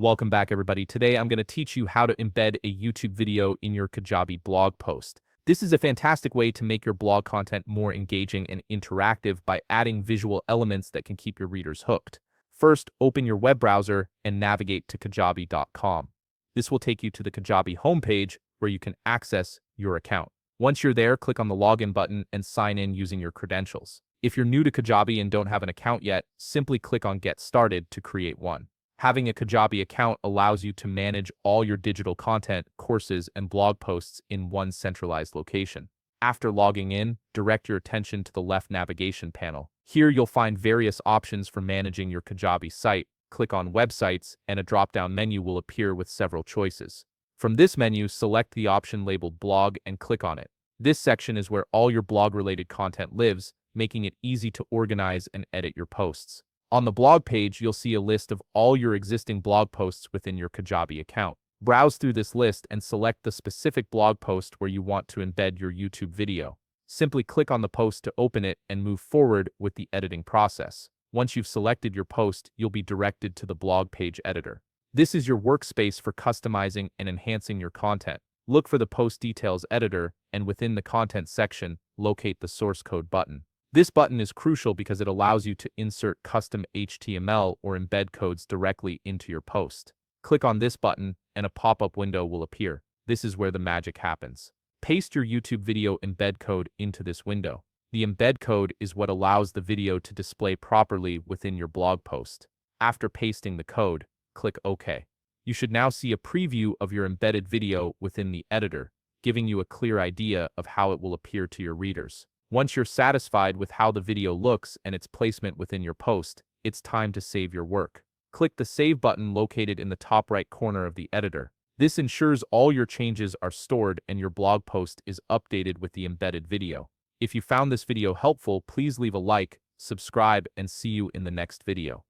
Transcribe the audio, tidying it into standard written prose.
Welcome back, everybody. Today, I'm going to teach you how to embed a YouTube video in your Kajabi blog post. This is a fantastic way to make your blog content more engaging and interactive by adding visual elements that can keep your readers hooked. First, open your web browser and navigate to kajabi.com. This will take you to the Kajabi homepage where you can access your account. Once you're there, click on the login button and sign in using your credentials. If you're new to Kajabi and don't have an account yet, simply click on Get Started to create one. Having a Kajabi account allows you to manage all your digital content, courses, and blog posts in one centralized location. After logging in, direct your attention to the left navigation panel. Here you'll find various options for managing your Kajabi site. Click on Websites, and a drop-down menu will appear with several choices. From this menu, select the option labeled Blog and click on it. This section is where all your blog-related content lives, making it easy to organize and edit your posts. On the blog page, you'll see a list of all your existing blog posts within your Kajabi account. Browse through this list and select the specific blog post where you want to embed your YouTube video. Simply click on the post to open it and move forward with the editing process. Once you've selected your post, you'll be directed to the blog page editor. This is your workspace for customizing and enhancing your content. Look for the Post Details editor, and within the Content section, locate the Source Code button. This button is crucial because it allows you to insert custom HTML or embed codes directly into your post. Click on this button and a pop-up window will appear. This is where the magic happens. Paste your YouTube video embed code into this window. The embed code is what allows the video to display properly within your blog post. After pasting the code, click OK. You should now see a preview of your embedded video within the editor, giving you a clear idea of how it will appear to your readers. Once you're satisfied with how the video looks and its placement within your post, it's time to save your work. Click the Save button located in the top right corner of the editor. This ensures all your changes are stored and your blog post is updated with the embedded video. If you found this video helpful, please leave a like, subscribe, and see you in the next video.